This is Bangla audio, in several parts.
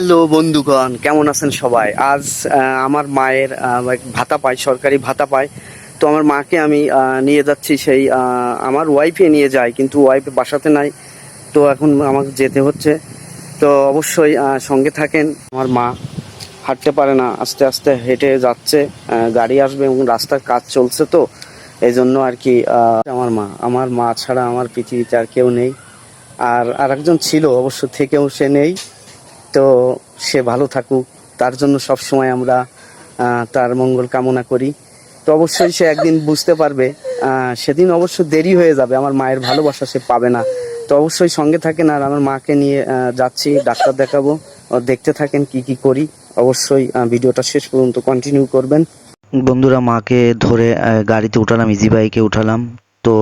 হ্যালো বন্ধুগণ, কেমন আছেন সবাই? আজ আমার মায়ের ভাতা পায়, সরকারি ভাতা পায়। তো আমার মাকে আমি নিয়ে যাচ্ছি সেই আমার ওয়াইফে নিয়ে যায়, কিন্তু ওয়াইফ বাসাতে নাই। তো এখন আমাকে যেতে হচ্ছে। তো অবশ্যই সঙ্গে থাকেন। আমার মা হাঁটতে পারে না, আস্তে আস্তে হেঁটে যাচ্ছে। গাড়ি আসবে এবং রাস্তার কাজ চলছে, তো এই জন্য আর কি। আমার মা ছাড়া আমার পৃথিবীতে আর কেউ নেই। আর আরেকজন ছিল, অবশ্য থেকেও সে নেই। তো সে ভালো থাকুক, তার জন্য সব সময় আমরা তার মঙ্গল কামনা করি। তো অবশ্যই সে একদিন বুঝতে পারবে, সেদিন অবশ্য দেরি হয়ে যাবে, আমার মায়ের ভালোবাসা সে পাবে না। তো অবশ্যই সঙ্গে থাকেন, আর আমার মাকে নিয়ে যাচ্ছি, ডাক্তার দেখাবো। দেখতে থাকেন কি কি করি। অবশ্যই ভিডিওটা শেষ পর্যন্ত কন্টিনিউ করবেন। বন্ধুরা, মাকে ধরে গাড়িতে উঠালাম, ইজি বাইকে উঠালাম। তো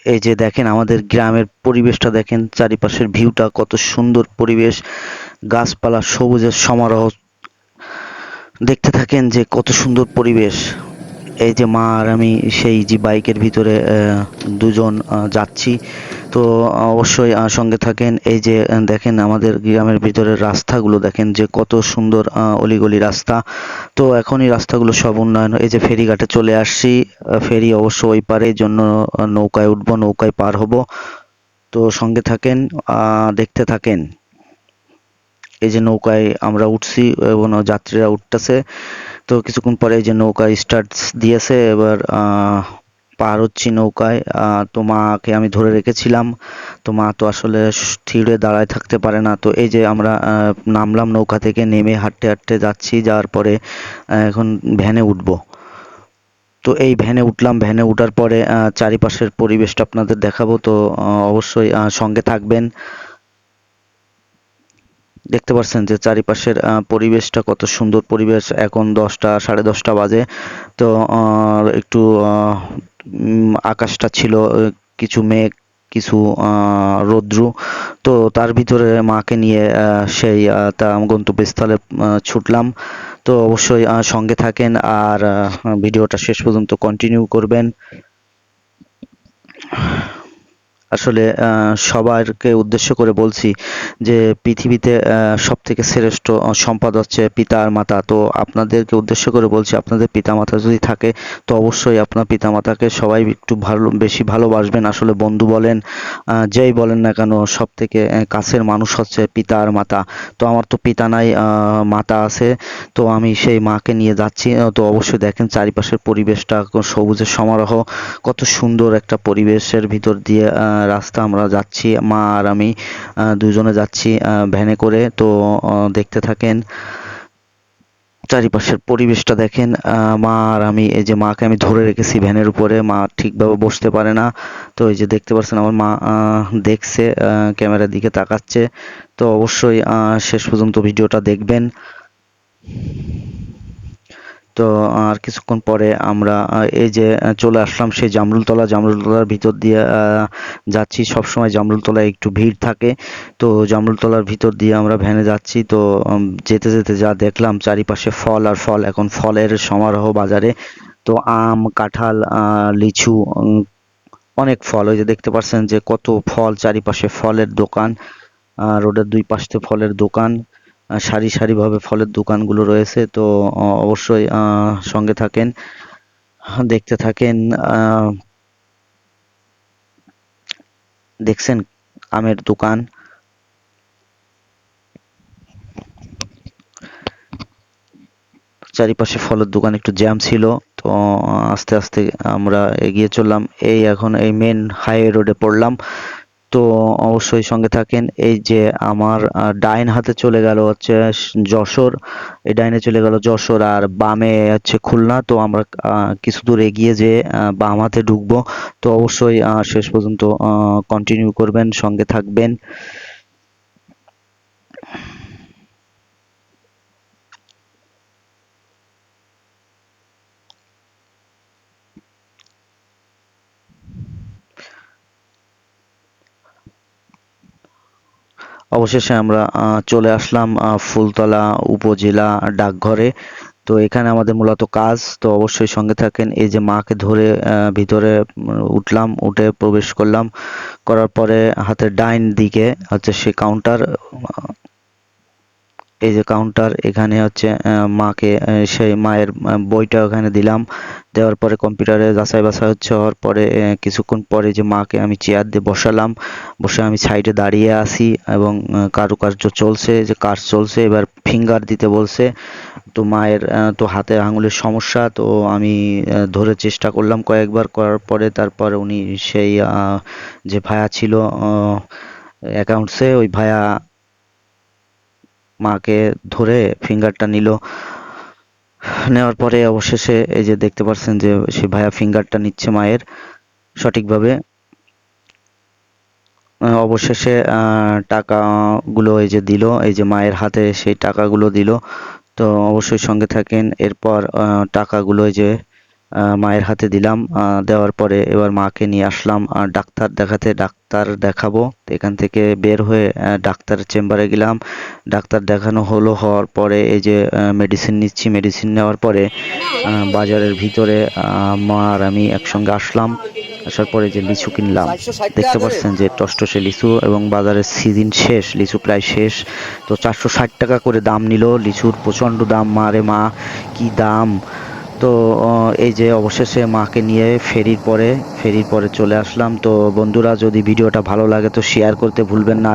এই যে দেখেন আমাদের গ্রামের পরিবেশটা, দেখেন চারিপাশের ভিউটা, কত সুন্দর পরিবেশ, গাছপালা, সবুজের সমারোহ। দেখতে থাকেন যে কত সুন্দর পরিবেশ। এই যে মা আর আমি সেই যে বাইকের ভিতরে দুজন যাচ্ছি। তো অবশ্যই সঙ্গে থাকেন। এই যে দেখেন আমাদের গ্রামের ভিতরের রাস্তাগুলো, দেখেন যে কত সুন্দর অলিগলি রাস্তা। তো এখন এই রাস্তাগুলো সব উন্নয়ন। এই যে ফেরিঘাটে চলে আসছি, ফেরি অবশ্য ওই পারে, এই জন্য নৌকায় উঠবো, নৌকায় পার হব। তো সঙ্গে থাকেন, দেখতে থাকেন। এই যে নৌকায় আমরা উঠছি এবং যাত্রীরা উঠতেছে। তো কিছুক্ষণ পরে এই যে নৌকা স্টার্ট দিয়েছে, এবার পার হচ্ছি নৌকায়। তো মাকে আমি ধরে রেখেছিলাম। তো মা তো আসলে স্থিরে দাঁড়ায় থাকতে পারে না। তো এই যে আমরা নামলাম নৌকা থেকে, নেমে হাঁটতে হাঁটতে যাচ্ছি, যাওয়ার পরে এখন ভ্যানে উঠবো। তো এই ভ্যানে উঠলাম, ভ্যানে উঠার পরে চারিপাশের পরিবেশটা আপনাদের দেখাবো। তো অবশ্যই সঙ্গে থাকবেন। দেখতে পাচ্ছেন যে চারিপাশের পরিবেশটা কত সুন্দর পরিবেশ। এখন 10টা, 10:30 বাজে। তো একটু আকাশটা ছিল কিছু মেঘ, কিছু রৌদ্র। তো তার ভিতরে মাকে নিয়ে সেই তার গন্তব্যস্থলে ছুটলাম। তো অবশ্যই সঙ্গে থাকেন, আর ভিডিওটা শেষ পর্যন্ত কন্টিনিউ করবেন। আসলে সবাইকে উদ্দেশ্য করে বলছি যে পৃথিবীতে সবথেকে শ্রেষ্ঠ সম্পদ হচ্ছে পিতা আর মাতা। তো আপনাদেরকে উদ্দেশ্য করে বলছি, আপনাদের পিতামাতা যদি থাকে, তো অবশ্যই আপনার পিতামাতাকে সবাই একটু বেশি ভালোবাসবেন। আসলে বন্ধু বলেন, যেই বলেন না কেন, সবথেকে কাছের মানুষ হচ্ছে পিতা আর মাতা। তো আমার তো পিতা নাই, মাতা আছে। তো আমি সেই মাকে নিয়ে যাচ্ছি। তো অবশ্যই দেখেন চারিপাশের পরিবেশটা, সবুজের সমারোহ, কত সুন্দর একটা পরিবেশের ভিতর দিয়ে রাস্তা আমরা যাচ্ছি, মা আর আমি দুজনে যাচ্ছি ভ্যানে করে। তো দেখতে থাকেন চারিপাশের পরিবেশটা, দেখেন। মা আর আমি, এই যে মাকে আমি ধরে রেখেছি ভ্যানের উপরে, মা ঠিকভাবে বসতে পারে না। তো এই যে দেখতে পাচ্ছেন আমার মা দেখছে, ক্যামেরার দিকে তাকাচ্ছে। তো অবশ্যই শেষ পর্যন্ত ভিডিওটা দেখবেন। তো আর কিছুক্ষণ পরে আমরা এই যে চলে আসলাম সেই জামরুলতলা। জামরুলতলার ভিতর দিয়ে যাচ্ছি। সবসময় জামরুলতলায় একটু ভিড় থাকে। তো জামরুলতলার ভিতর দিয়ে আমরা ভ্যানে যাচ্ছি। তো যেতে যেতে যা দেখলাম, চারিপাশে ফল আর ফল, এখন ফলের সমারোহ বাজারে। তো আম, কাঁঠাল, লিচু, অনেক ফল। ওই যে দেখতে পাচ্ছেন যে কত ফল, চারিপাশে ফলের দোকান, রোডের দুই পাশে ফলের দোকান, সারি সারিভাবে ফলের দোকানগুলো রয়েছে। তো অবশ্যই সঙ্গে থাকেন, দেখতে থাকেন। দেখছেন আমের দোকান, চারিপাশে ফলের দোকান, একটু জ্যাম ছিল। তো আস্তে আস্তে আমরা এগিয়ে চললাম। এই এখন এই মেন হাইওয়ে রোডে পড়লাম। তো অবশ্যই সঙ্গে থাকেন। এই যে আমার ডাইন হাতে চলে গেল হচ্ছে যশোর, এই ডাইনে চলে গেল যশোর, আর বামে হচ্ছে খুলনা। তো আমরা কিছু দূর এগিয়ে যে বাম হাতে ঢুকবো। তো অবশ্যই শেষ পর্যন্ত কন্টিনিউ করবেন, সঙ্গে থাকবেন। অবশেষে আমরা চলে আসলাম ফুলতলা উপজেলা ডাকঘরে। তো এখানে আমাদের মূলত কাজ। তো অবশ্যই সঙ্গে থাকেন। এই যে মাকে ধরে ভিতরে উঠলাম, উঠে প্রবেশ করলাম, করার পরে হাতের ডাইন দিকে হচ্ছে সে কাউন্টার। এই যে কাউন্টার, এখানে হচ্ছে মাকে সেই মায়ের বইটা ওখানে দিলাম। দেওয়ার পরে কম্পিউটারে যাচাই বাছাই হওয়ার পরে কিছুক্ষণ পরে যে মাকে আমি চেয়ার দিয়ে বসালাম, বসে আমি সাইডে দাঁড়িয়ে আছি এবং কারুকার্য চলছে, যে কাজ চলছে। এবার ফিঙ্গার দিতে বলছে। তো মায়ের তো হাতে আঙুলের সমস্যা, তো আমি ধরে চেষ্টা করলাম কয়েকবার, করার পরে তারপরে উনি সেই যে ভায়া ছিল অ্যাকাউন্টসে, ওই ভায়া মাকে ধরে ফিঙ্গারটা নিল। নেওয়ার পরে অবশেষে এই যে দেখতে পাচ্ছেন যে সে ভায়া ফিঙ্গারটা নিচ্ছে মায়ের সঠিকভাবে। অবশেষে টাকাগুলো এই যে দিল, এই যে মায়ের হাতে সেই টাকাগুলো দিল। তো অবশ্যই সঙ্গে থাকেন। এরপর টাকাগুলো এই যে মায়ের হাতে দিলাম। দেওয়ার পরে এবার মাকে নিয়ে আসলাম ডাক্তার দেখাতে, ডাক্তার দেখাবো। তো এখান থেকে বের হয়ে ডাক্তারের চেম্বারে গেলাম। ডাক্তার দেখানো হলো, হওয়ার পরে এই যে মেডিসিন নিচ্ছি। মেডিসিন নেওয়ার পরে বাজারের ভিতরে মা আর আমি একসঙ্গে আসলাম। আসার পরে যে লিচু কিনলাম, দেখতে পাচ্ছেন যে টসটসে লিচু, এবং বাজারের সিজন শেষ, লিচু প্রায় শেষ। তো 460 টাকা করে দাম নিল লিচুর, প্রচণ্ড দাম। মা রে মা, কি দাম! তো এই যে অবশেষে মাকে নিয়ে ফেরির পরে চলে আসলাম। তো বন্ধুরা, যদি ভিডিওটা ভালো লাগে তো শেয়ার করতে ভুলবেন না।